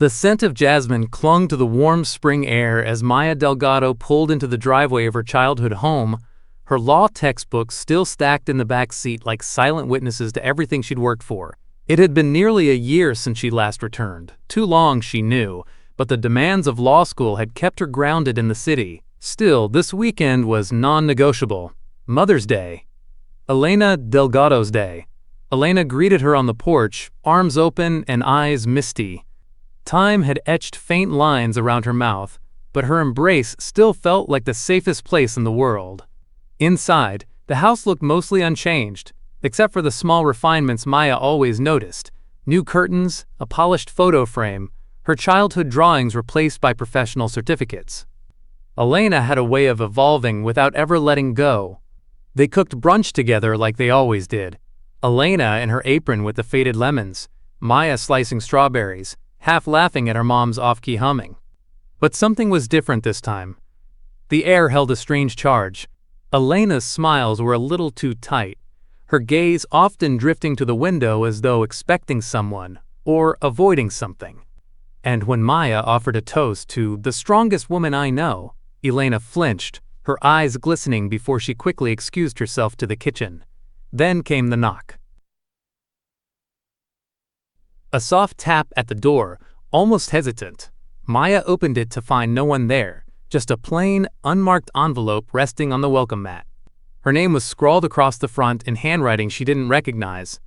The scent of jasmine clung to the warm spring air as Maya Delgado pulled into the driveway of her childhood home, her law textbooks still stacked in the back seat like silent witnesses to everything she'd worked for. It had been nearly a year since she last returned. Too long, she knew, but the demands of law school had kept her grounded in the city. Still, this weekend was non-negotiable. Mother's Day. Elena Delgado's Day. Elena greeted her on the porch, arms open and eyes misty. Time had etched faint lines around her mouth, but her embrace still felt like the safest place in the world. Inside, the house looked mostly unchanged, except for the small refinements Maya always noticed: new curtains, a polished photo frame, her childhood drawings replaced by professional certificates. Elena had a way of evolving without ever letting go. They cooked brunch together like they always did. Elena in her apron with the faded lemons, Maya slicing strawberries, half laughing at her mom's off-key humming. But something was different this time. The air held a strange charge. Elena's smiles were a little too tight, her gaze often drifting to the window as though expecting someone or avoiding something. And when Maya offered a toast to "the strongest woman I know," Elena flinched, her eyes glistening before she quickly excused herself to the kitchen. Then came the knock. A soft tap at the door, almost hesitant. Maya opened it to find no one there, just a plain, unmarked envelope resting on the welcome mat. Her name was scrawled across the front in handwriting she didn't recognize.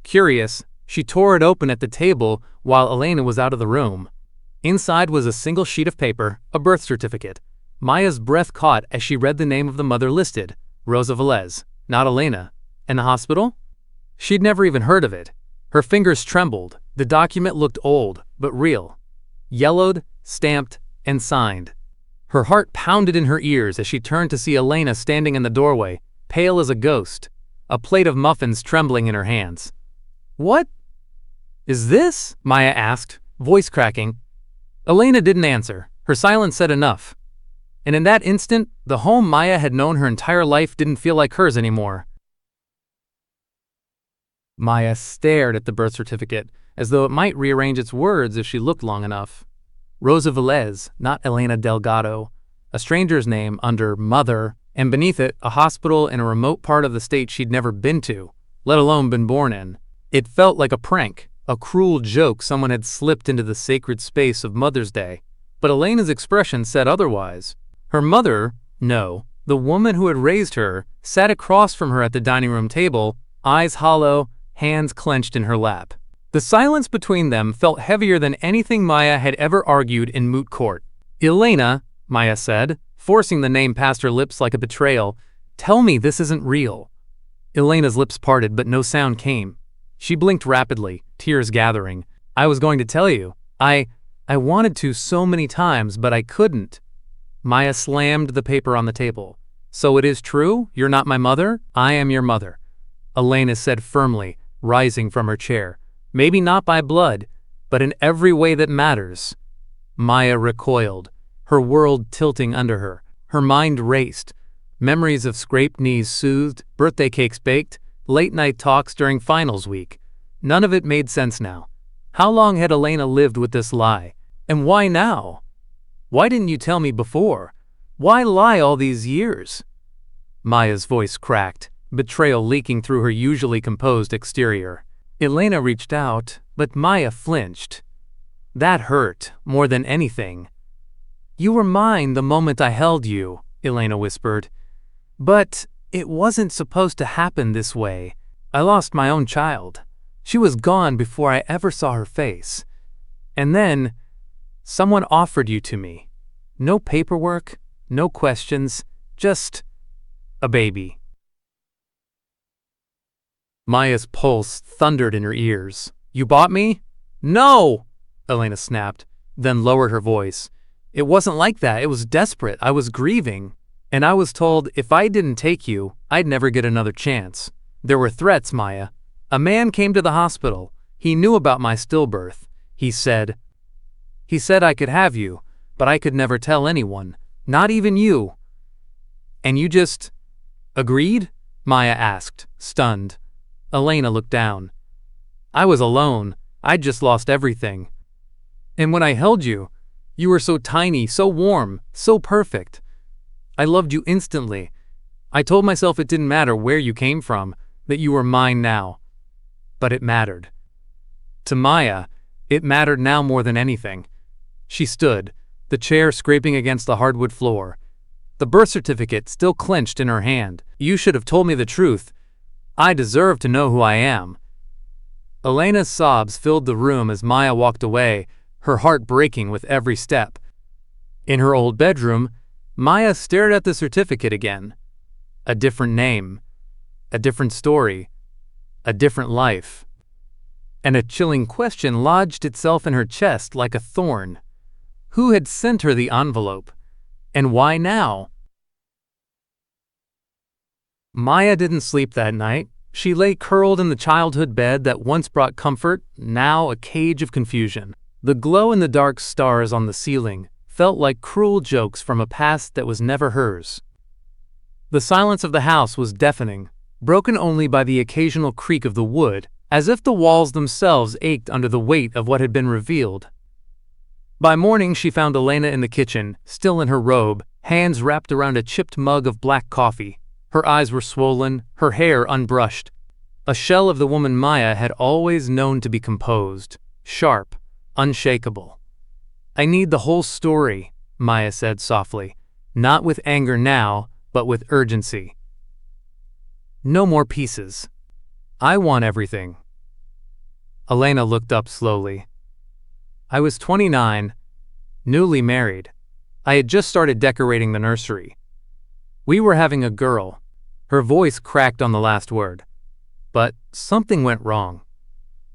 Curious, she tore it open at the table while Elena was out of the room. Inside was a single sheet of paper, a birth certificate. Maya's breath caught as she read the name of the mother listed, Rosa Velez, not Elena. And the hospital? She'd never even heard of it. Her fingers trembled. The document looked old, but real. Yellowed, stamped, and signed. Her heart pounded in her ears as she turned to see Elena standing in the doorway, pale as a ghost, a plate of muffins trembling in her hands. "What is this?" Maya asked, voice cracking. Elena didn't answer. Her silence said enough. And in that instant, the home Maya had known her entire life didn't feel like hers anymore. Maya stared at the birth certificate, as though it might rearrange its words if she looked long enough. Rosa Velez, not Elena Delgado. A stranger's name under mother, and beneath it, a hospital in a remote part of the state she'd never been to, let alone been born in. It felt like a prank, a cruel joke someone had slipped into the sacred space of Mother's Day. But Elena's expression said otherwise. Her mother, no, the woman who had raised her, sat across from her at the dining room table, eyes hollow, hands clenched in her lap. The silence between them felt heavier than anything Maya had ever argued in moot court. "Elena," Maya said, forcing the name past her lips like a betrayal, "tell me this isn't real." Elena's lips parted, but no sound came. She blinked rapidly, tears gathering. "I was going to tell you. I wanted to so many times, but I couldn't." Maya slammed the paper on the table. "So it is true? You're not my mother? I am your mother," Elena said firmly, rising from her chair. "Maybe not by blood, but in every way that matters." Maya recoiled, her world tilting under her. Her mind raced. Memories of scraped knees soothed, birthday cakes baked, late-night talks during finals week. None of it made sense now. How long had Elena lived with this lie? And why now? "Why didn't you tell me before? Why lie all these years?" Maya's voice cracked, betrayal leaking through her usually composed exterior. Elena reached out, but Maya flinched. That hurt more than anything. "You were mine the moment I held you," Elena whispered. "But it wasn't supposed to happen this way. I lost my own child. She was gone before I ever saw her face. And then someone offered you to me. No paperwork, no questions, just a baby." Maya's pulse thundered in her ears. "You bought me?" "No!" Elena snapped, then lowered her voice. "It wasn't like that. It was desperate. I was grieving. And I was told if I didn't take you, I'd never get another chance. There were threats, Maya. A man came to the hospital. He knew about my stillbirth. He said I could have you, but I could never tell anyone, not even you." "And you just agreed?" Maya asked, stunned. Elena looked down. "I was alone. I'd just lost everything." And when I held you, you were so tiny, so warm, so perfect. I loved you instantly. I told myself it didn't matter where you came from, that you were mine now. But it mattered. To Maya, it mattered now more than anything. She stood, the chair scraping against the hardwood floor, the birth certificate still clenched in her hand. You should have told me the truth. I deserve to know who I am. Elena's sobs filled the room as Maya walked away, her heart breaking with every step. In her old bedroom, Maya stared at the certificate again. A different name, a different story, a different life. And a chilling question lodged itself in her chest like a thorn. Who had sent her the envelope? And why now? Maya didn't sleep that night. She lay curled in the childhood bed that once brought comfort, now a cage of confusion. The glow-in-the-dark stars on the ceiling felt like cruel jokes from a past that was never hers. The silence of the house was deafening, broken only by the occasional creak of the wood, as if the walls themselves ached under the weight of what had been revealed. By morning she found Elena in the kitchen, still in her robe, hands wrapped around a chipped mug of black coffee. Her eyes were swollen, her hair unbrushed. A shell of the woman Maya had always known to be composed, sharp, unshakable. I need the whole story, Maya said softly, not with anger now, but with urgency. No more pieces. I want everything. Elena looked up slowly. I was 29, newly married. I had just started decorating the nursery. We were having a girl. Her voice cracked on the last word. But something went wrong.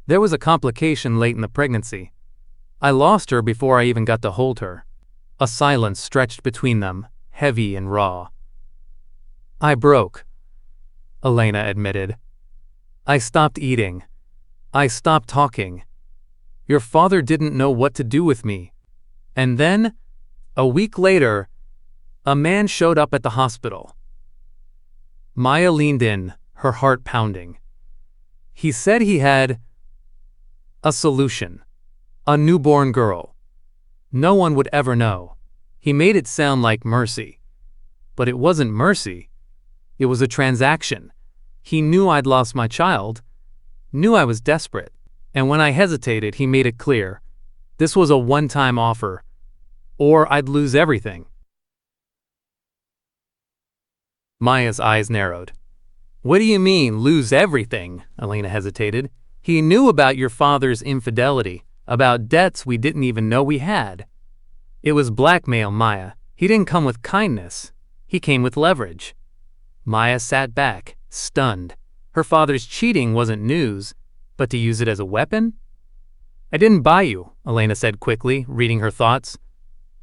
There was a complication late in the pregnancy. I lost her before I even got to hold her. A silence stretched between them, heavy and raw. I broke, Elena admitted. I stopped eating. I stopped talking. Your father didn't know what to do with me. And then, a week later, a man showed up at the hospital. Maya leaned in, her heart pounding. He said he had a solution. A newborn girl. No one would ever know. He made it sound like mercy. But it wasn't mercy. It was a transaction. He knew I'd lost my child, knew I was desperate, and when I hesitated, he made it clear. This was a one-time offer, or I'd lose everything. Maya's eyes narrowed. What do you mean, lose everything? Elena hesitated. He knew about your father's infidelity, about debts we didn't even know we had. It was blackmail, Maya. He didn't come with kindness. He came with leverage. Maya sat back, stunned. Her father's cheating wasn't news, but to use it as a weapon? I didn't buy you, Elena said quickly, reading her thoughts.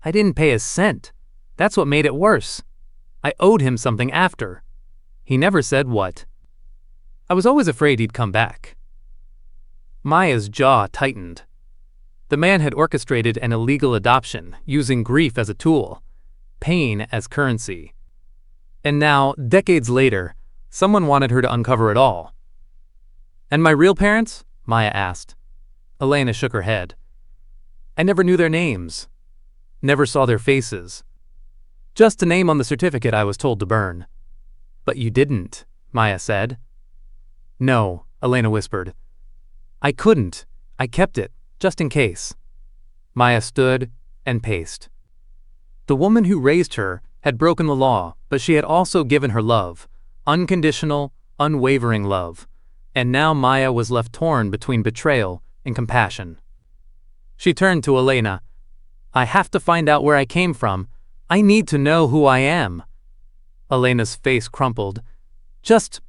I didn't pay a cent. That's what made it worse. I owed him something after. He never said what. I was always afraid he'd come back. Maya's jaw tightened. The man had orchestrated an illegal adoption, using grief as a tool, pain as currency. And now, decades later, someone wanted her to uncover it all. And my real parents? Maya asked. Elena shook her head. I never knew their names. Never saw their faces. Just a name on the certificate I was told to burn. But you didn't, Maya said. No, Elena whispered. I couldn't. I kept it, just in case. Maya stood and paced. The woman who raised her had broken the law, but she had also given her love, unconditional, unwavering love, and now Maya was left torn between betrayal and compassion. She turned to Elena. I have to find out where I came from. I need to know who I am. Elena's face crumpled. Just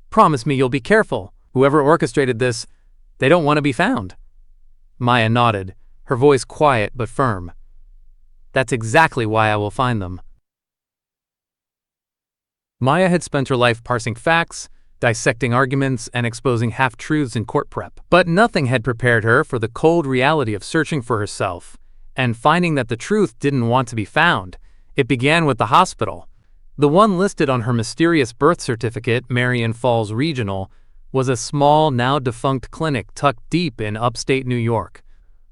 promise me you'll be careful. Whoever orchestrated this, they don't want to be found. Maya nodded, her voice quiet but firm. That's exactly why I will find them. Maya had spent her life parsing facts, dissecting arguments, and exposing half-truths in court prep. But nothing had prepared her for the cold reality of searching for herself and finding that the truth didn't want to be found. It began with the hospital. The one listed on her mysterious birth certificate, Marion Falls Regional, was a small, now-defunct clinic tucked deep in upstate New York.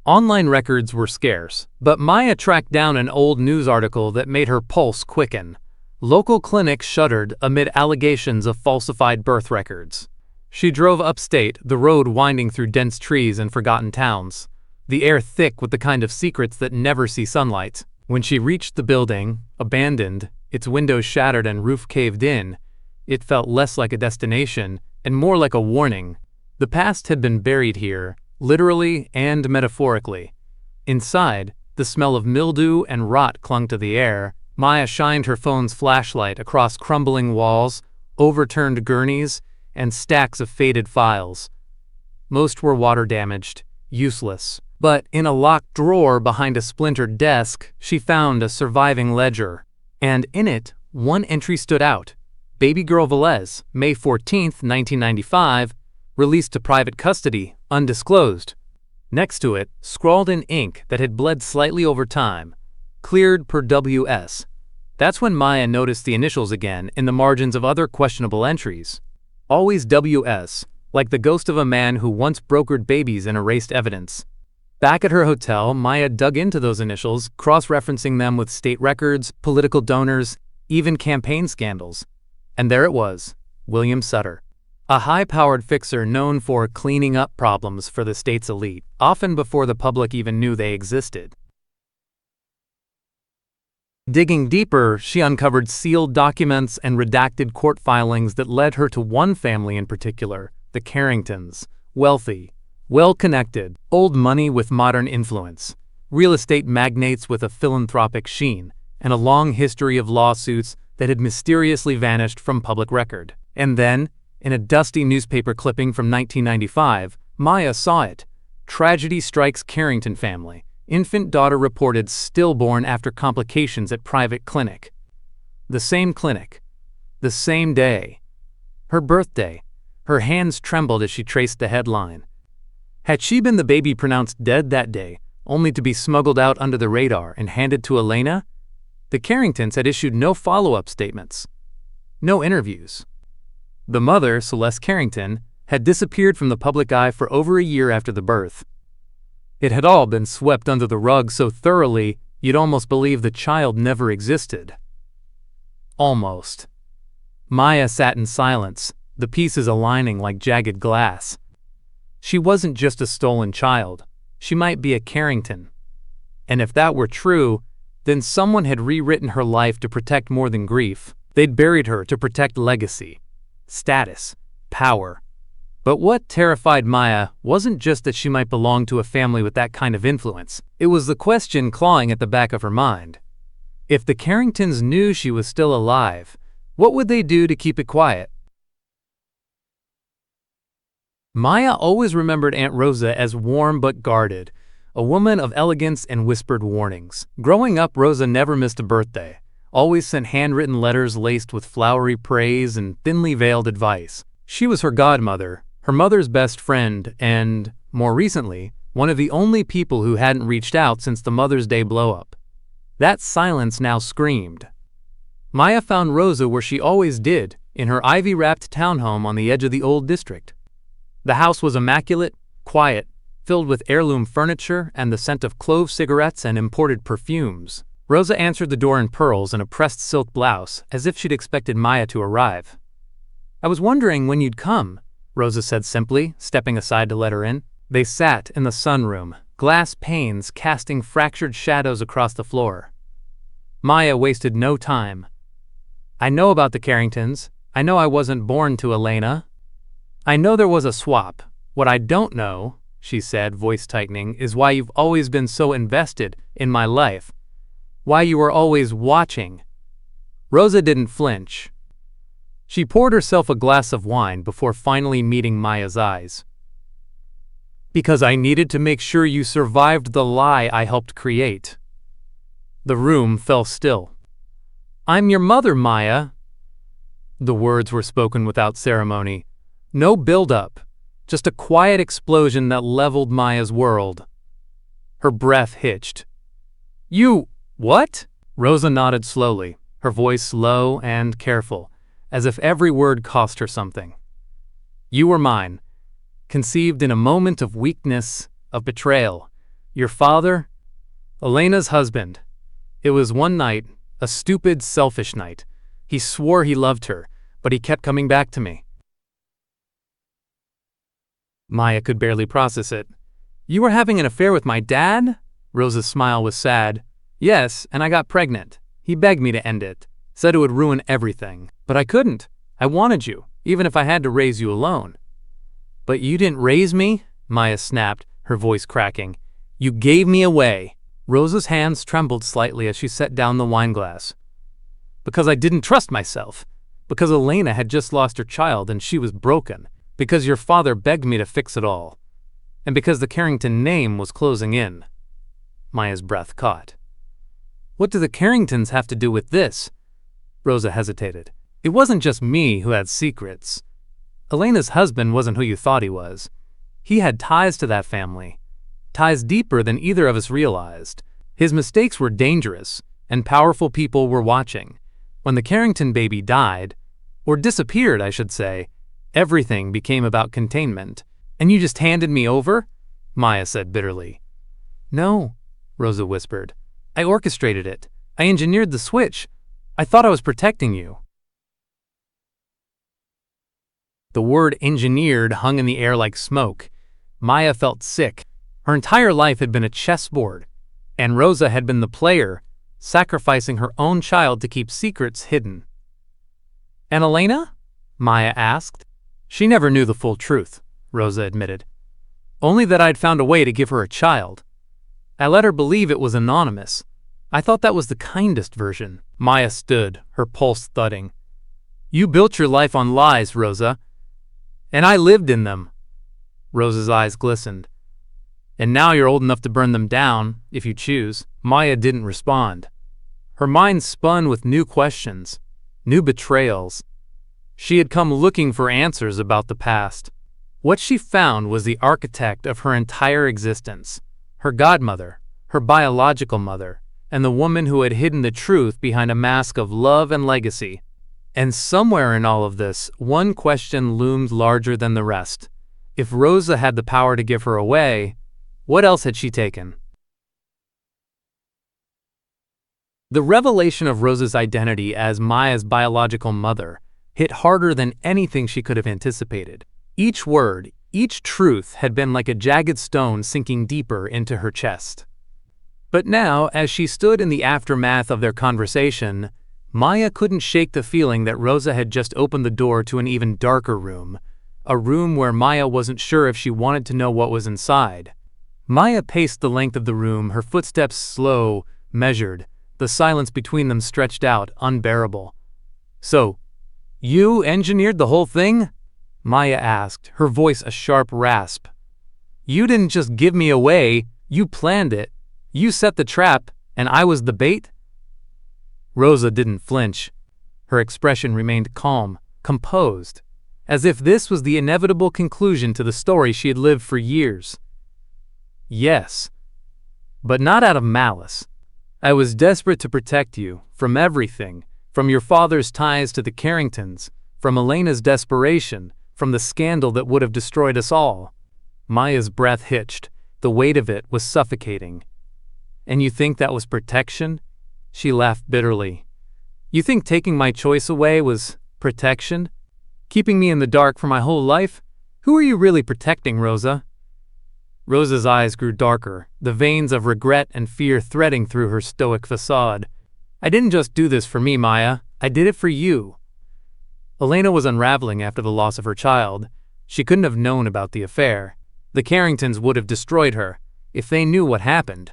Online records were scarce, but Maya tracked down an old news article that made her pulse quicken. Local clinics shuttered amid allegations of falsified birth records. She drove upstate, the road winding through dense trees and forgotten towns, the air thick with the kind of secrets that never see sunlight. When she reached the building, abandoned, its windows shattered and roof caved in, it felt less like a destination and more like a warning. The past had been buried here, literally and metaphorically. Inside, the smell of mildew and rot clung to the air. Maya shined her phone's flashlight across crumbling walls, overturned gurneys, and stacks of faded files. Most were water-damaged, useless. But in a locked drawer behind a splintered desk, she found a surviving ledger. And in it, one entry stood out. Baby girl Velez, May 14, 1995, released to private custody, undisclosed. Next to it, scrawled in ink that had bled slightly over time, cleared per WS. That's when Maya noticed the initials again in the margins of other questionable entries. Always WS, like the ghost of a man who once brokered babies and erased evidence. Back at her hotel, Maya dug into those initials, cross-referencing them with state records, political donors, even campaign scandals. And there it was, William Sutter. A high-powered fixer known for cleaning up problems for the state's elite, often before the public even knew they existed. Digging deeper, she uncovered sealed documents and redacted court filings that led her to one family in particular, the Carringtons. Wealthy, well-connected, old money with modern influence, real estate magnates with a philanthropic sheen, and a long history of lawsuits that had mysteriously vanished from public record. And then, in a dusty newspaper clipping from 1995, Maya saw it. Tragedy strikes Carrington family. Infant daughter reported stillborn after complications at private clinic. The same clinic. The same day. Her birthday. Her hands trembled as she traced the headline. Had she been the baby pronounced dead that day, only to be smuggled out under the radar and handed to Elena? The Carringtons had issued no follow-up statements. No interviews. The mother, Celeste Carrington, had disappeared from the public eye for over a year after the birth. It had all been swept under the rug so thoroughly, you'd almost believe the child never existed. Almost. Maya sat in silence, the pieces aligning like jagged glass. She wasn't just a stolen child. She might be a Carrington. And if that were true, then someone had rewritten her life to protect more than grief. They'd buried her to protect legacy, status, power. But what terrified Maya wasn't just that she might belong to a family with that kind of influence. It was the question clawing at the back of her mind. If the Carringtons knew she was still alive, what would they do to keep it quiet? Maya always remembered Aunt Rosa as warm but guarded, a woman of elegance and whispered warnings. Growing up, Rosa never missed a birthday, always sent handwritten letters laced with flowery praise and thinly veiled advice. She was her godmother, her mother's best friend, and, more recently, one of the only people who hadn't reached out since the Mother's Day blow-up. That silence now screamed. Maya found Rosa where she always did, in her ivy-wrapped townhome on the edge of the old district. The house was immaculate, quiet, filled with heirloom furniture and the scent of clove cigarettes and imported perfumes. Rosa answered the door in pearls and a pressed silk blouse, as if she'd expected Maya to arrive. "I was wondering when you'd come," Rosa said simply, stepping aside to let her in. They sat in the sunroom, glass panes casting fractured shadows across the floor. Maya wasted no time. "I know about the Carringtons. I know I wasn't born to Elena. I know there was a swap. What I don't know," she said, voice tightening, "is why you've always been so invested in my life. Why you were always watching." Rosa didn't flinch. She poured herself a glass of wine before finally meeting Maya's eyes. "Because I needed to make sure you survived the lie I helped create." The room fell still. "I'm your mother, Maya." The words were spoken without ceremony. No build-up, just a quiet explosion that leveled Maya's world. Her breath hitched. "You, what?" Rosa nodded slowly, her voice low and careful, as if every word cost her something. "You were mine, conceived in a moment of weakness, of betrayal, Your father? Elena's husband. It was one night, a stupid, selfish night. He swore he loved her, but he kept coming back to me. Maya could barely process it. You were having an affair with my dad? Rosa's smile was sad. Yes, and I got pregnant. He begged me to end it. Said it would ruin everything. But I couldn't. I wanted you, even if I had to raise you alone. But you didn't raise me? Maya snapped, her voice cracking. You gave me away. Rosa's hands trembled slightly as she set down the wineglass. Because I didn't trust myself. Because Elena had just lost her child and she was broken. Because your father begged me to fix it all. And because the Carrington name was closing in. Maya's breath caught. What do the Carringtons have to do with this? Rosa hesitated. It wasn't just me who had secrets. Elena's husband wasn't who you thought he was. He had ties to that family. Ties deeper than either of us realized. His mistakes were dangerous, and powerful people were watching. When the Carrington baby died, or disappeared, I should say, everything became about containment. And you just handed me over? Maya said bitterly. No, Rosa whispered. I orchestrated it. I engineered the switch. I thought I was protecting you. The word engineered hung in the air like smoke. Maya felt sick. Her entire life had been a chessboard, and Rosa had been the player, sacrificing her own child to keep secrets hidden. And Elena? Maya asked. She never knew the full truth, Rosa admitted. Only that I'd found a way to give her a child. I let her believe it was anonymous. I thought that was the kindest version. Maya stood, her pulse thudding. You built your life on lies, Rosa. And I lived in them. Rosa's eyes glistened. And now you're old enough to burn them down, if you choose. Maya didn't respond. Her mind spun with new questions, new betrayals. She had come looking for answers about the past. What she found was the architect of her entire existence, her godmother, her biological mother, and the woman who had hidden the truth behind a mask of love and legacy. And somewhere in all of this, one question loomed larger than the rest. If Rosa had the power to give her away, what else had she taken? The revelation of Rosa's identity as Maya's biological mother hit harder than anything she could have anticipated. Each word, each truth had been like a jagged stone sinking deeper into her chest. But now, as she stood in the aftermath of their conversation, Maya couldn't shake the feeling that Rosa had just opened the door to an even darker room, a room where Maya wasn't sure if she wanted to know what was inside. Maya paced the length of the room, her footsteps slow, measured, the silence between them stretched out, unbearable. So, you engineered the whole thing? Maya asked, her voice a sharp rasp. You didn't just give me away, you planned it. You set the trap, and I was the bait? Rosa didn't flinch. Her expression remained calm, composed, as if this was the inevitable conclusion to the story she had lived for years. Yes, but not out of malice. I was desperate to protect you, from everything, from your father's ties to the Carringtons, from Elena's desperation, from the scandal that would have destroyed us all. Maya's breath hitched. The weight of it was suffocating. And you think that was protection? She laughed bitterly. You think taking my choice away was protection? Keeping me in the dark for my whole life? Who are you really protecting, Rosa? Rosa's eyes grew darker, the veins of regret and fear threading through her stoic facade. I didn't just do this for me, Maya. I did it for you. Elena was unraveling after the loss of her child. She couldn't have known about the affair. The Carringtons would have destroyed her, if they knew what happened.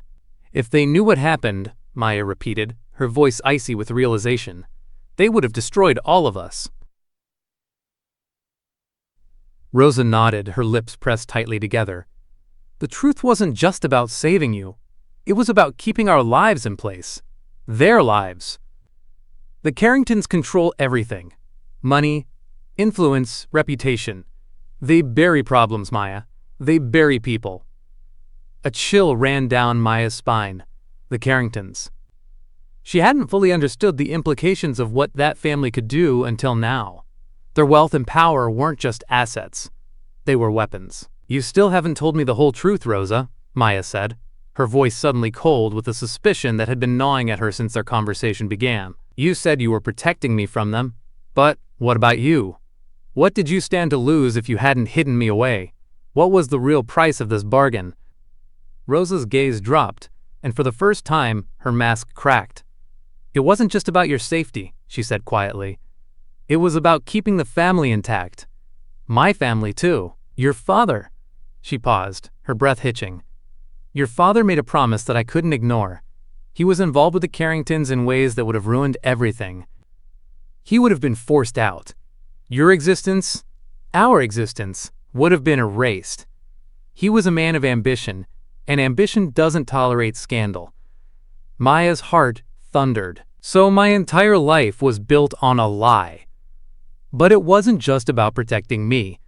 If they knew what happened, Maya repeated, her voice icy with realization, they would have destroyed all of us. Rosa nodded, her lips pressed tightly together. The truth wasn't just about saving you. It was about keeping our lives in place. Their lives. The Carringtons control everything. Money, influence, reputation. They bury problems, Maya. They bury people. A chill ran down Maya's spine. The Carringtons. She hadn't fully understood the implications of what that family could do until now. Their wealth and power weren't just assets. They were weapons. You still haven't told me the whole truth, Rosa, Maya said. her voice suddenly cold with a suspicion that had been gnawing at her since their conversation began. "You said you were protecting me from them. But what about you? What did you stand to lose if you hadn't hidden me away? What was the real price of this bargain?" Rosa's gaze dropped, and for the first time, her mask cracked. "It wasn't just about your safety," she said quietly. "It was about keeping the family intact. My family, too. Your father." She paused, her breath hitching. "Your father made a promise that I couldn't ignore. He was involved with the Carringtons in ways that would have ruined everything. He would have been forced out. Your existence, our existence, would have been erased. He was a man of ambition, and ambition doesn't tolerate scandal." Maya's heart thundered. So my entire life was built on a lie. But it wasn't just about protecting me.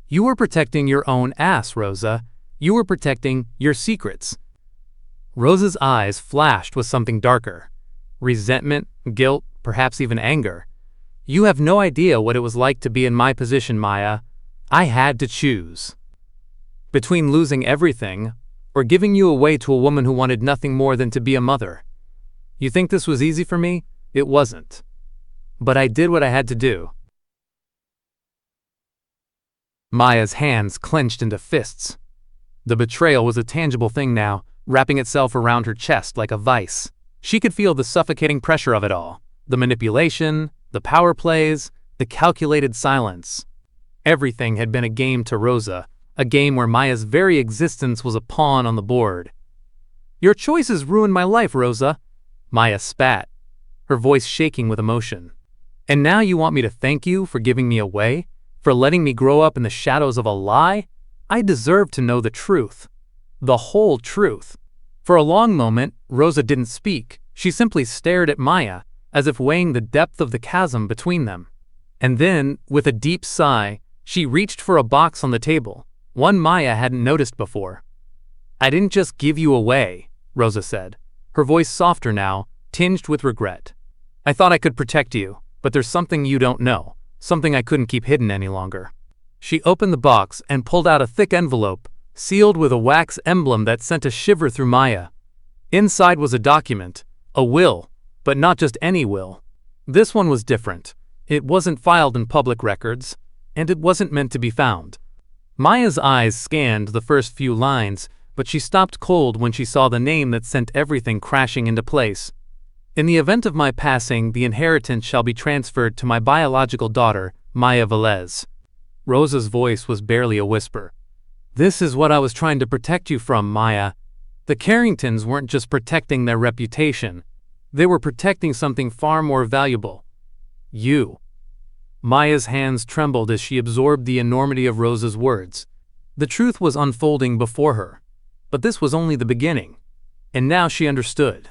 You were protecting your own ass, Rosa. You were protecting your secrets. Rosa's eyes flashed with something darker. Resentment, guilt, perhaps even anger. "You have no idea what it was like to be in my position, Maya. I had to choose between losing everything or giving you away to a woman who wanted nothing more than to be a mother. You think this was easy for me? It wasn't. But I did what I had to do." Maya's hands clenched into fists. The betrayal was a tangible thing now, wrapping itself around her chest like a vice. She could feel the suffocating pressure of it all. The manipulation, the power plays, the calculated silence. Everything had been a game to Rosa, a game where Maya's very existence was a pawn on the board. "Your choices ruined my life, Rosa." Maya spat, her voice shaking with emotion. "And now you want me to thank you for giving me away? For letting me grow up in the shadows of a lie? I deserve to know the truth. The whole truth." For a long moment, Rosa didn't speak. She simply stared at Maya, as if weighing the depth of the chasm between them. And then, with a deep sigh, she reached for a box on the table, one Maya hadn't noticed before. "I didn't just give you away," Rosa said, her voice softer now, tinged with regret. "I thought I could protect you, but there's something you don't know, something I couldn't keep hidden any longer." She opened the box and pulled out a thick envelope, sealed with a wax emblem that sent a shiver through Maya. Inside was a document, a will, but not just any will. This one was different. It wasn't filed in public records, and it wasn't meant to be found. Maya's eyes scanned the first few lines, but she stopped cold when she saw the name that sent everything crashing into place. "In the event of my passing, the inheritance shall be transferred to my biological daughter, Maya Velez." Rosa's voice was barely a whisper. "This is what I was trying to protect you from, Maya. The Carringtons weren't just protecting their reputation. They were protecting something far more valuable. You." Maya's hands trembled as she absorbed the enormity of Rosa's words. The truth was unfolding before her. But this was only the beginning. And now she understood.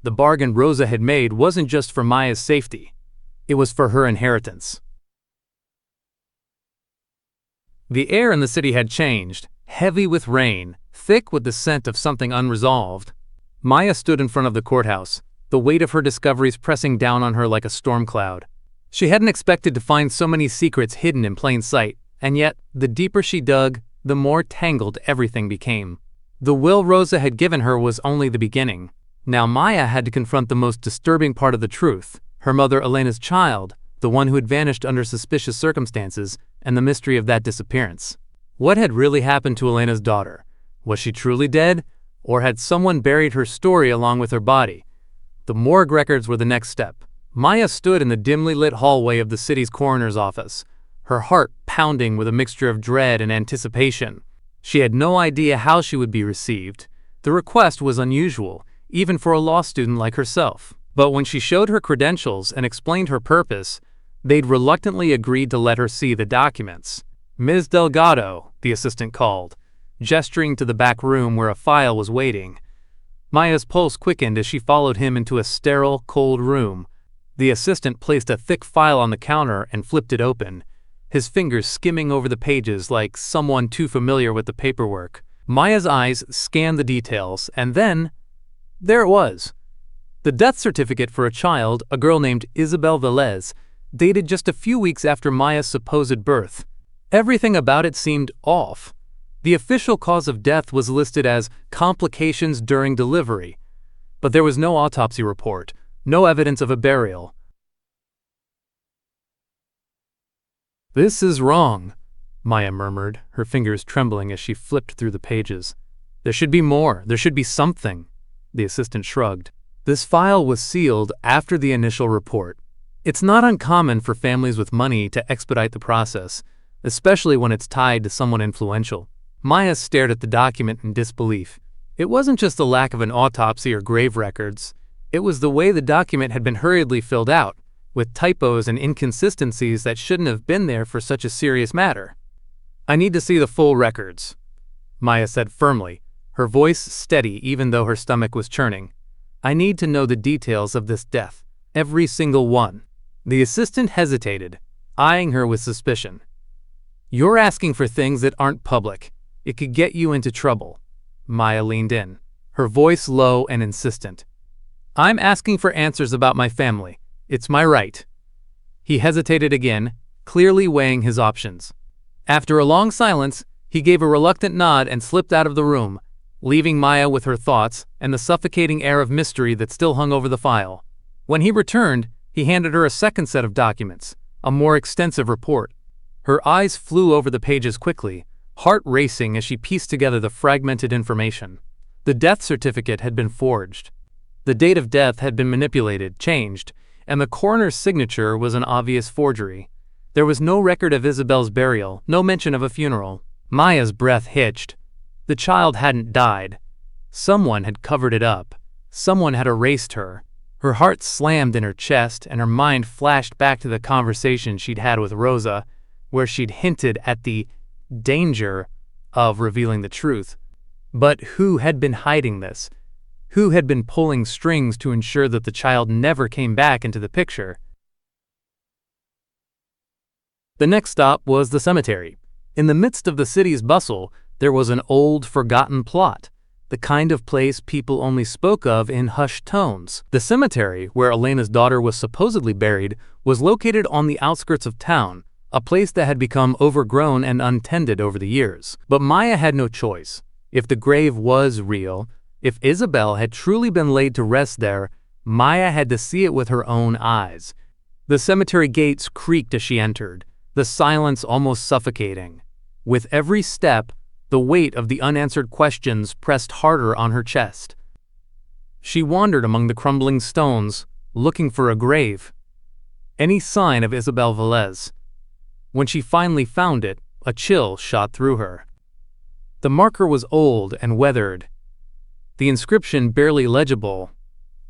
The bargain Rosa had made wasn't just for Maya's safety. It was for her inheritance. The air in the city had changed, heavy with rain, thick with the scent of something unresolved. Maya stood in front of the courthouse, the weight of her discoveries pressing down on her like a storm cloud. She hadn't expected to find so many secrets hidden in plain sight, and yet, the deeper she dug, the more tangled everything became. The will Rosa had given her was only the beginning. Now Maya had to confront the most disturbing part of the truth, her mother Elena's child, the one who had vanished under suspicious circumstances, and the mystery of that disappearance. What had really happened to Elena's daughter? Was she truly dead, or had someone buried her story along with her body? The morgue records were the next step. Maya stood in the dimly lit hallway of the city's coroner's office, her heart pounding with a mixture of dread and anticipation. She had no idea how she would be received. The request was unusual, even for a law student like herself. But when she showed her credentials and explained her purpose, they'd reluctantly agreed to let her see the documents. "Ms. Delgado," the assistant called, gesturing to the back room where a file was waiting. Maya's pulse quickened as she followed him into a sterile, cold room. The assistant placed a thick file on the counter and flipped it open, his fingers skimming over the pages like someone too familiar with the paperwork. Maya's eyes scanned the details, and then, there it was. The death certificate for a child, a girl named Isabel Velez, dated just a few weeks after Maya's supposed birth. Everything about it seemed off. The official cause of death was listed as complications during delivery, but there was no autopsy report, no evidence of a burial. "This is wrong," Maya murmured, her fingers trembling as she flipped through the pages. "There should be more. There should be something." The assistant shrugged. "This file was sealed after the initial report. It's not uncommon for families with money to expedite the process, especially when it's tied to someone influential." Maya stared at the document in disbelief. It wasn't just the lack of an autopsy or grave records. It was the way the document had been hurriedly filled out, with typos and inconsistencies that shouldn't have been there for such a serious matter. "I need to see the full records," Maya said firmly, her voice steady even though her stomach was churning. "I need to know the details of this death, every single one." The assistant hesitated, eyeing her with suspicion. "You're asking for things that aren't public. It could get you into trouble." Maya leaned in, her voice low and insistent. "I'm asking for answers about my family. It's my right." He hesitated again, clearly weighing his options. After a long silence, he gave a reluctant nod and slipped out of the room, leaving Maya with her thoughts and the suffocating air of mystery that still hung over the file. When he returned, he handed her a second set of documents, a more extensive report. Her eyes flew over the pages quickly, heart racing as she pieced together the fragmented information. The death certificate had been forged. The date of death had been manipulated, changed, and the coroner's signature was an obvious forgery. There was no record of Isabel's burial, no mention of a funeral. Maya's breath hitched. The child hadn't died. Someone had covered it up. Someone had erased her. Her heart slammed in her chest, and her mind flashed back to the conversation she'd had with Rosa, where she'd hinted at the danger of revealing the truth. But who had been hiding this? Who had been pulling strings to ensure that the child never came back into the picture? The next stop was the cemetery. In the midst of the city's bustle, there was an old, forgotten plot, the kind of place people only spoke of in hushed tones. The cemetery, where Elena's daughter was supposedly buried, was located on the outskirts of town, a place that had become overgrown and untended over the years. But Maya had no choice. If the grave was real, if Isabel had truly been laid to rest there, Maya had to see it with her own eyes. The cemetery gates creaked as she entered, the silence almost suffocating. With every step, the weight of the unanswered questions pressed harder on her chest. She wandered among the crumbling stones, looking for a grave. Any sign of Isabel Velez. When she finally found it, a chill shot through her. The marker was old and weathered, the inscription barely legible,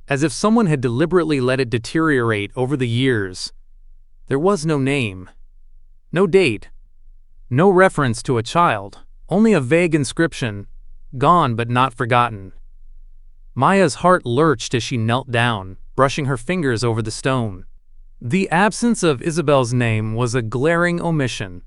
as if someone had deliberately let it deteriorate over the years. There was no name, no date, no reference to a child, only a vague inscription, gone but not forgotten. Maya's heart lurched as she knelt down, brushing her fingers over the stone. The absence of Isabel's name was a glaring omission.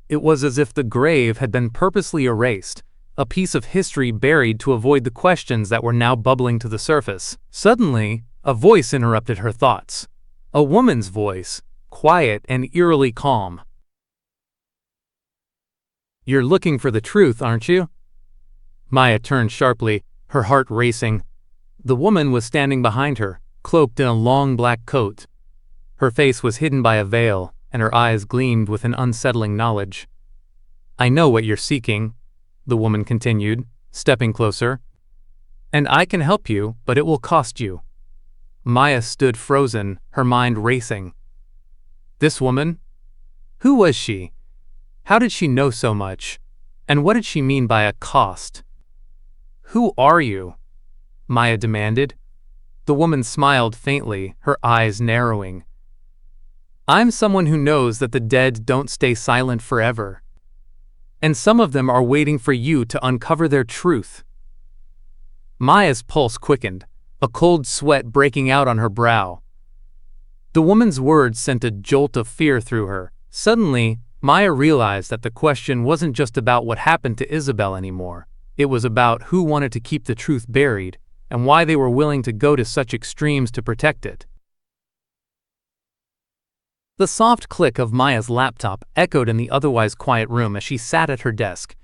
It was as if the grave had been purposely erased, a piece of history buried to avoid the questions that were now bubbling to the surface. Suddenly, a voice interrupted her thoughts. A woman's voice, quiet and eerily calm. "You're looking for the truth, aren't you?" Maya turned sharply, her heart racing. The woman was standing behind her, cloaked in a long black coat. Her face was hidden by a veil, and her eyes gleamed with an unsettling knowledge. "I know what you're seeking," the woman continued, stepping closer. "And I can help you, but it will cost you." Maya stood frozen, her mind racing. This woman? Who was she? How did she know so much? And what did she mean by a cost? "Who are you?" Maya demanded. The woman smiled faintly, her eyes narrowing. "I'm someone who knows that the dead don't stay silent forever. And some of them are waiting for you to uncover their truth." Maya's pulse quickened, a cold sweat breaking out on her brow. The woman's words sent a jolt of fear through her. Suddenly, Maya realized that the question wasn't just about what happened to Isabel anymore. It was about who wanted to keep the truth buried, and why they were willing to go to such extremes to protect it. The soft click of Maya's laptop echoed in the otherwise quiet room as she sat at her desk,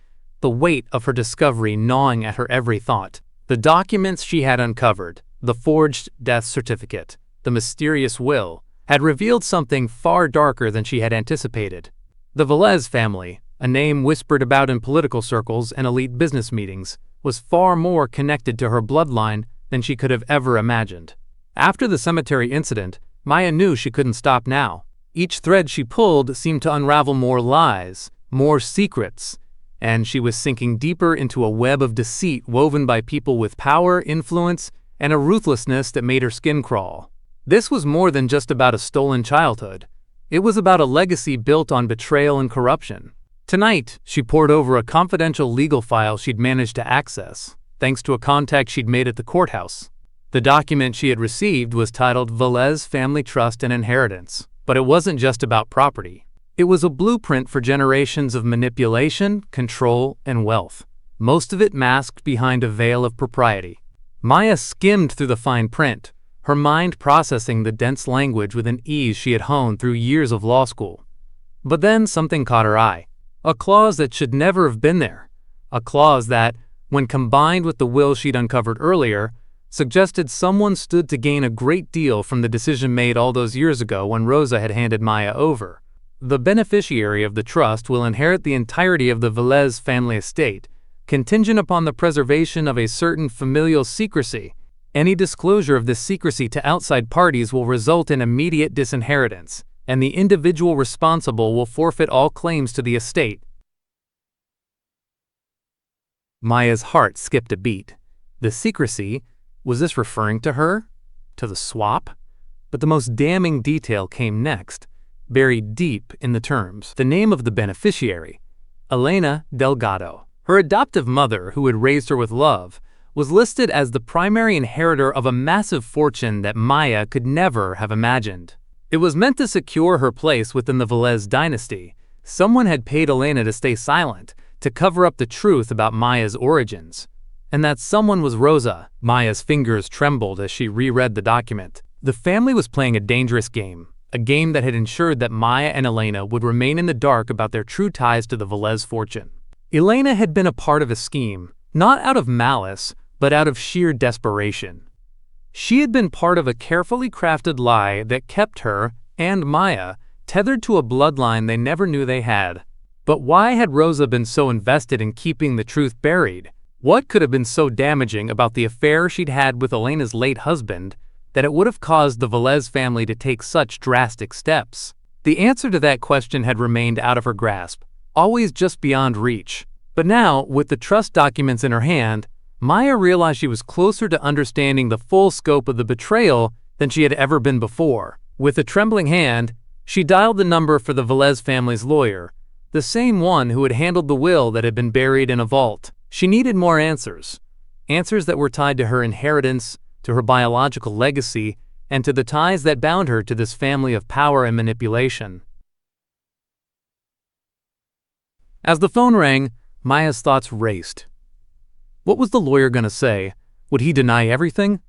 the weight of her discovery gnawing at her every thought. The documents she had uncovered, the forged death certificate, the mysterious will, had revealed something far darker than she had anticipated. The Velez family, a name whispered about in political circles and elite business meetings, was far more connected to her bloodline than she could have ever imagined. After the cemetery incident, Maya knew she couldn't stop now. Each thread she pulled seemed to unravel more lies, more secrets, and she was sinking deeper into a web of deceit woven by people with power, influence, and a ruthlessness that made her skin crawl. This was more than just about a stolen childhood. It was about a legacy built on betrayal and corruption. Tonight, she pored over a confidential legal file she'd managed to access, thanks to a contact she'd made at the courthouse. The document she had received was titled Velez Family Trust and Inheritance, but it wasn't just about property. It was a blueprint for generations of manipulation, control, and wealth, most of it masked behind a veil of propriety. Maya skimmed through the fine print, her mind processing the dense language with an ease she had honed through years of law school. But then something caught her eye. A clause that should never have been there. A clause that, when combined with the will she'd uncovered earlier, suggested someone stood to gain a great deal from the decision made all those years ago when Rosa had handed Maya over. The beneficiary of the trust will inherit the entirety of the Velez family estate, contingent upon the preservation of a certain familial secrecy. Any disclosure of this secrecy to outside parties will result in immediate disinheritance, and the individual responsible will forfeit all claims to the estate. Maya's heart skipped a beat. The secrecy, was this referring to her? To the swap? But the most damning detail came next, buried deep in the terms. The name of the beneficiary, Maya Delgado. Her adoptive mother, who had raised her with love, was listed as the primary inheritor of a massive fortune that Maya could never have imagined. It was meant to secure her place within the Velez dynasty. Someone had paid Elena to stay silent, to cover up the truth about Maya's origins. And that someone was Rosa. Maya's fingers trembled as she reread the document. The family was playing a dangerous game, a game that had ensured that Maya and Elena would remain in the dark about their true ties to the Velez fortune. Elena had been a part of a scheme, not out of malice, but out of sheer desperation. She had been part of a carefully crafted lie that kept her, and Maya, tethered to a bloodline they never knew they had. But why had Rosa been so invested in keeping the truth buried? What could have been so damaging about the affair she'd had with Elena's late husband that it would have caused the Velez family to take such drastic steps? The answer to that question had remained out of her grasp, always just beyond reach. But now, with the trust documents in her hand, Maya realized she was closer to understanding the full scope of the betrayal than she had ever been before. With a trembling hand, she dialed the number for the Velez family's lawyer, the same one who had handled the will that had been buried in a vault. She needed more answers. Answers that were tied to her inheritance, to her biological legacy, and to the ties that bound her to this family of power and manipulation. As the phone rang, Maya's thoughts raced. What was the lawyer going to say? Would he deny everything?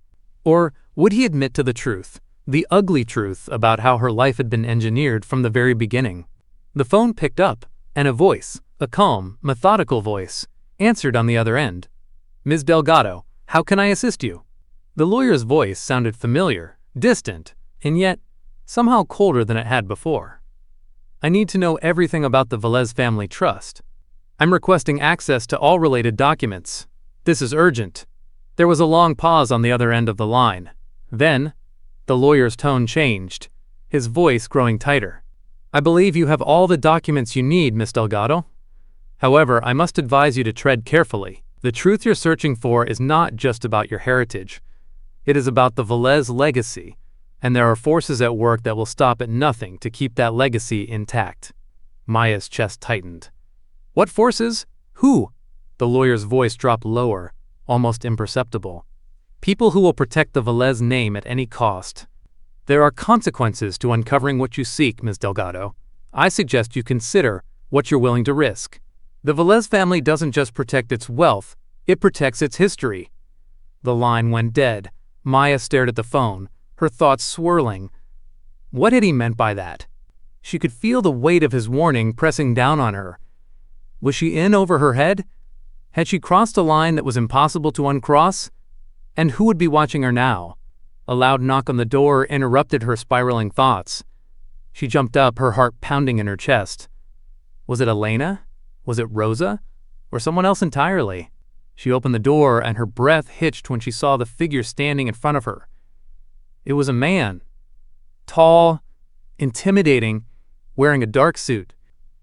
Or would he admit to the truth, the ugly truth about how her life had been engineered from the very beginning? The phone picked up, and a voice, a calm, methodical voice, answered on the other end. Ms. Delgado, how can I assist you? The lawyer's voice sounded familiar, distant, and yet somehow colder than it had before. I need to know everything about the Velez family trust. I'm requesting access to all related documents. This is urgent. There was a long pause on the other end of the line. Then, the lawyer's tone changed, his voice growing tighter. I believe you have all the documents you need, Miss Delgado. However, I must advise you to tread carefully. The truth you're searching for is not just about your heritage. It is about the Velez legacy, and there are forces at work that will stop at nothing to keep that legacy intact. Maya's chest tightened. What forces? Who? The lawyer's voice dropped lower, almost imperceptible. People who will protect the Velez name at any cost. There are consequences to uncovering what you seek, Ms. Delgado. I suggest you consider what you're willing to risk. The Velez family doesn't just protect its wealth, it protects its history. The line went dead. Maya stared at the phone, her thoughts swirling. What had he meant by that? She could feel the weight of his warning pressing down on her. Was she in over her head? Had she crossed a line that was impossible to uncross? And who would be watching her now? A loud knock on the door interrupted her spiraling thoughts. She jumped up, her heart pounding in her chest. Was it Elena? Was it Rosa? Or someone else entirely? She opened the door, and her breath hitched when she saw the figure standing in front of her. It was a man. Tall, intimidating, wearing a dark suit.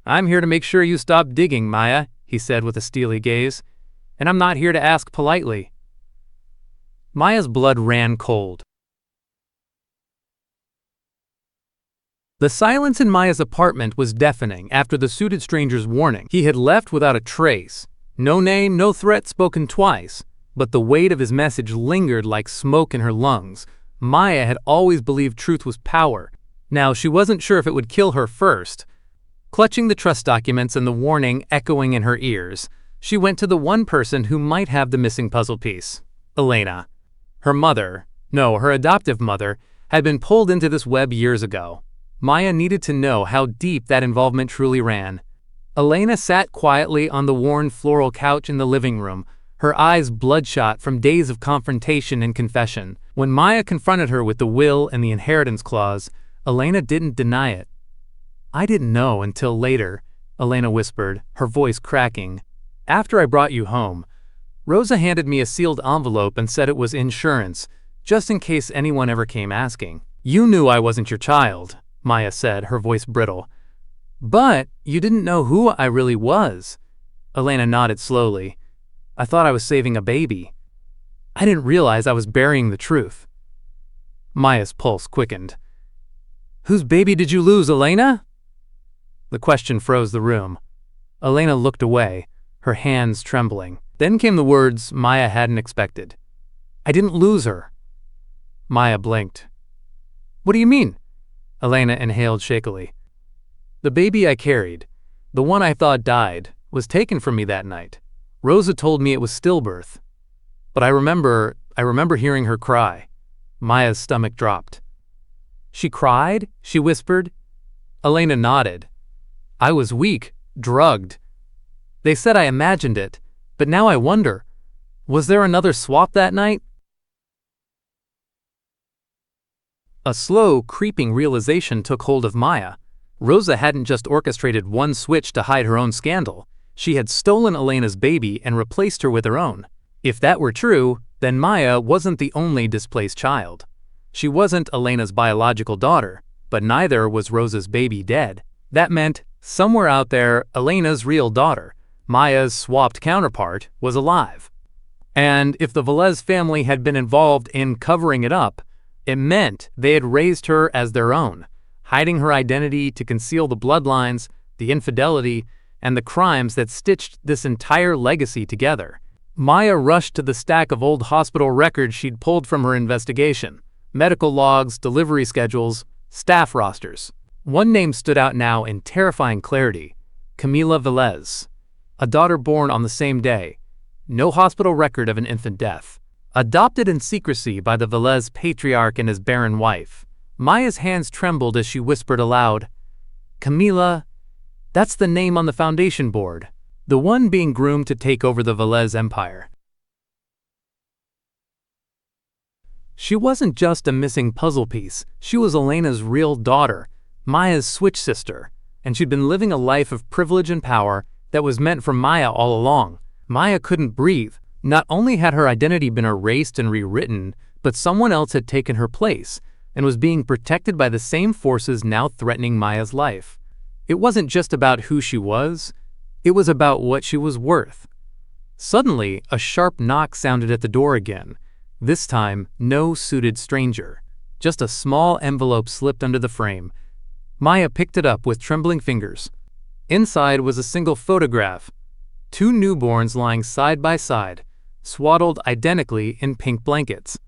"I'm here to make sure you stop digging, Maya," he said with a steely gaze. "And I'm not here to ask politely." Maya's blood ran cold. The silence in Maya's apartment was deafening after the suited stranger's warning. He had left without a trace. No name, no threat spoken twice, but the weight of his message lingered like smoke in her lungs. Maya had always believed truth was power. Now she wasn't sure if it would kill her first. Clutching the trust documents and the warning echoing in her ears, she went to the one person who might have the missing puzzle piece. Elena. Her mother, no, her adoptive mother, had been pulled into this web years ago. Maya needed to know how deep that involvement truly ran. Elena sat quietly on the worn floral couch in the living room, her eyes bloodshot from days of confrontation and confession. When Maya confronted her with the will and the inheritance clause, Elena didn't deny it. "I didn't know until later," Elena whispered, her voice cracking. "After I brought you home, Rosa handed me a sealed envelope and said it was insurance, just in case anyone ever came asking." "You knew I wasn't your child," Maya said, her voice brittle. "But you didn't know who I really was." Elena nodded slowly. "I thought I was saving a baby. I didn't realize I was burying the truth." Maya's pulse quickened. "Whose baby did you lose, Elena?" The question froze the room. Elena looked away, her hands trembling. Then came the words Maya hadn't expected. "I didn't lose her." Maya blinked. "What do you mean?" Elena inhaled shakily. "The baby I carried, the one I thought died, was taken from me that night. Rosa told me it was stillbirth. But I remember hearing her cry." Maya's stomach dropped. "She cried?" she whispered. Elena nodded. "I was weak, drugged. They said I imagined it, but now I wonder, was there another swap that night?" A slow, creeping realization took hold of Maya. Rosa hadn't just orchestrated one switch to hide her own scandal. She had stolen Elena's baby and replaced her with her own. If that were true, then Maya wasn't the only displaced child. She wasn't Elena's biological daughter, but neither was Rosa's baby dead. That meant, somewhere out there, Elena's real daughter, Maya's swapped counterpart, was alive. And if the Velez family had been involved in covering it up, it meant they had raised her as their own, hiding her identity to conceal the bloodlines, the infidelity, and the crimes that stitched this entire legacy together. Maya rushed to the stack of old hospital records she'd pulled from her investigation. Medical logs, delivery schedules, staff rosters. One name stood out now in terrifying clarity: Camila Velez. A daughter born on the same day. No hospital record of an infant death. Adopted in secrecy by the Velez patriarch and his barren wife. Maya's hands trembled as she whispered aloud, "Camila, that's the name on the foundation board. The one being groomed to take over the Velez empire." She wasn't just a missing puzzle piece. She was Elena's real daughter, Maya's switch sister, and she'd been living a life of privilege and power that was meant for Maya all along. Maya couldn't breathe. Not only had her identity been erased and rewritten, but someone else had taken her place and was being protected by the same forces now threatening Maya's life. It wasn't just about who she was, it was about what she was worth. Suddenly, a sharp knock sounded at the door again. This time, no suited stranger. Just a small envelope slipped under the frame. Maya picked it up with trembling fingers. Inside was a single photograph. 2 newborns lying side by side, swaddled identically in pink blankets.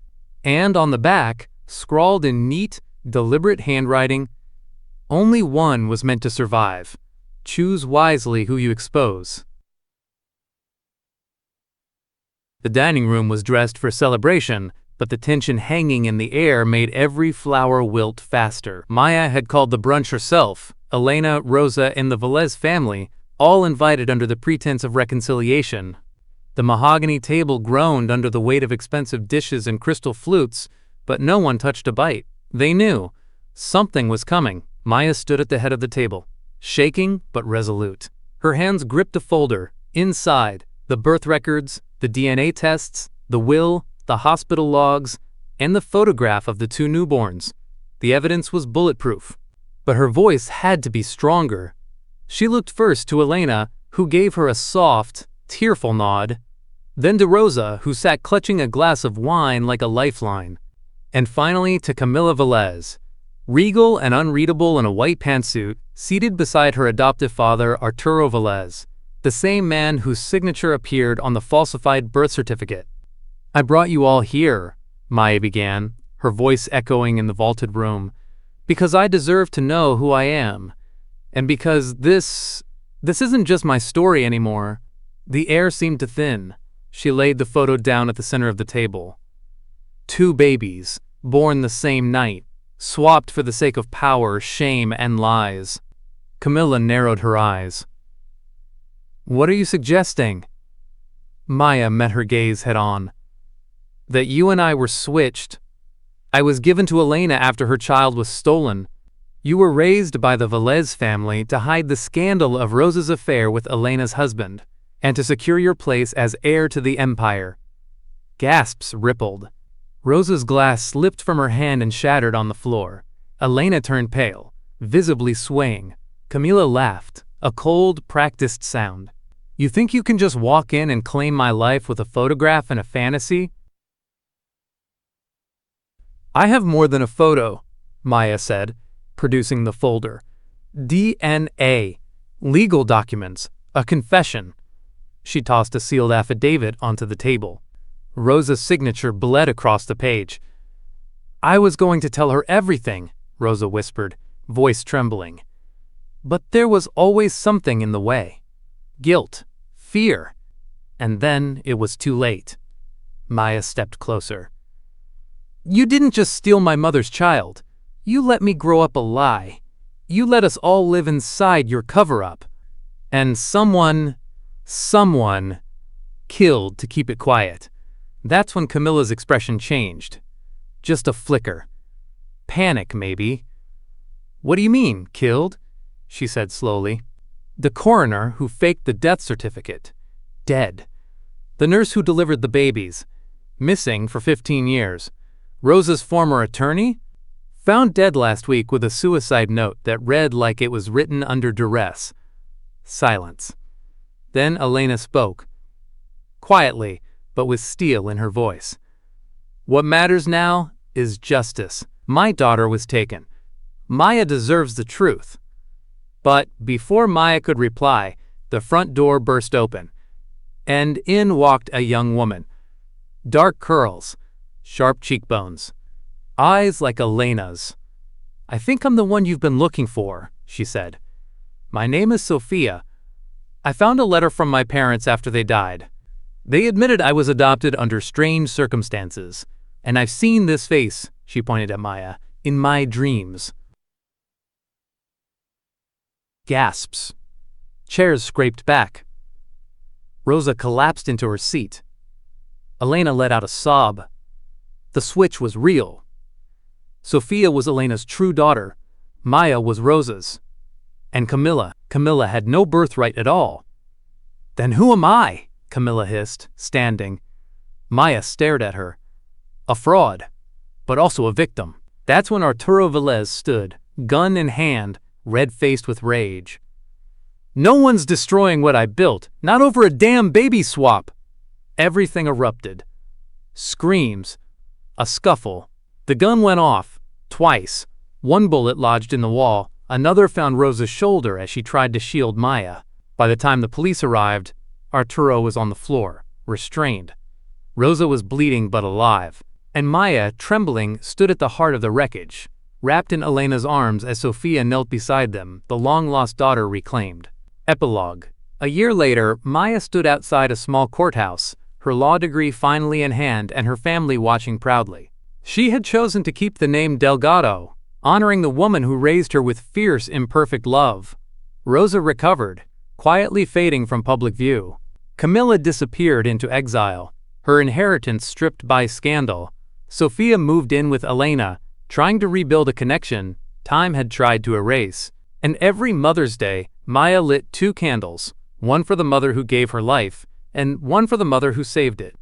And on the back, scrawled in neat, deliberate handwriting, "Only one was meant to survive. Choose wisely who you expose." The dining room was dressed for celebration, but the tension hanging in the air made every flower wilt faster. Maya had called the brunch herself. Elena, Rosa, and the Velez family, all invited under the pretense of reconciliation. The mahogany table groaned under the weight of expensive dishes and crystal flutes, but no one touched a bite. They knew something was coming. Maya stood at the head of the table, shaking but resolute. Her hands gripped a folder. Inside, the birth records, the DNA tests, the will, the hospital logs, and the photograph of the two newborns. The evidence was bulletproof. But her voice had to be stronger. She looked first to Elena, who gave her a soft, tearful nod, then to Rosa, who sat clutching a glass of wine like a lifeline, and finally to Camilla Velez, regal and unreadable in a white pantsuit, seated beside her adoptive father Arturo Velez, the same man whose signature appeared on the falsified birth certificate. "I brought you all here," Maya began, her voice echoing in the vaulted room, "because I deserve to know who I am, and because this isn't just my story anymore." The air seemed to thin. She laid the photo down at the center of the table. Two babies, born the same night, swapped for the sake of power, shame, and lies. Camilla narrowed her eyes. "What are you suggesting?" Maya met her gaze head-on. "That you and I were switched. I was given to Elena after her child was stolen. You were raised by the Velez family to hide the scandal of Rosa's affair with Elena's husband, and to secure your place as heir to the empire." Gasps rippled. Rosa's glass slipped from her hand and shattered on the floor. Elena turned pale, visibly swaying. Camilla laughed, a cold, practiced sound. "You think you can just walk in and claim my life with a photograph and a fantasy?" "I have more than a photo," Maya said, producing the folder. "DNA, legal documents, a confession." She tossed a sealed affidavit onto the table. Rosa's signature bled across the page. "I was going to tell her everything," Rosa whispered, voice trembling. "But there was always something in the way. Guilt, fear. And then it was too late." Maya stepped closer. "You didn't just steal my mother's child. You let me grow up a lie. You let us all live inside your cover-up. And someone killed to keep it quiet." That's when Camilla's expression changed. Just a flicker. Panic, maybe. "What do you mean, killed?" she said slowly. "The coroner who faked the death certificate. Dead. The nurse who delivered the babies. Missing for 15 years. Rosa's former attorney? Found dead last week with a suicide note that read like it was written under duress." Silence. Then Elena spoke. Quietly, but with steel in her voice. "What matters now is justice. My daughter was taken. Maya deserves the truth." But before Maya could reply, the front door burst open, and in walked a young woman. Dark curls, sharp cheekbones, eyes like Elena's. "I think I'm the one you've been looking for," she said. "My name is Sophia. I found a letter from my parents after they died. They admitted I was adopted under strange circumstances, and I've seen this face," she pointed at Maya, "in my dreams." Gasps. Chairs scraped back. Rosa collapsed into her seat. Elena let out a sob. The switch was real. Sophia was Elena's true daughter. Maya was Rosa's. And Camilla had no birthright at all. "Then who am I?" Camilla hissed, standing. Maya stared at her. A fraud, but also a victim. That's when Arturo Velez stood, gun in hand, red-faced with rage. "No one's destroying what I built, not over a damn baby swap!" Everything erupted. Screams. A scuffle. The gun went off, twice. One bullet lodged in the wall, another found Rosa's shoulder as she tried to shield Maya. By the time the police arrived, Arturo was on the floor, restrained. Rosa was bleeding but alive, and Maya, trembling, stood at the heart of the wreckage, wrapped in Elena's arms as Sophia knelt beside them, the long-lost daughter reclaimed. Epilogue. A year later, Maya stood outside a small courthouse, her law degree finally in hand and her family watching proudly. She had chosen to keep the name Delgado, honoring the woman who raised her with fierce, imperfect love. Rosa recovered, quietly fading from public view. Camilla disappeared into exile, her inheritance stripped by scandal. Sophia moved in with Elena, trying to rebuild a connection time had tried to erase. And every Mother's Day, Maya lit 2 candles, one for the mother who gave her life, and one for the mother who saved it.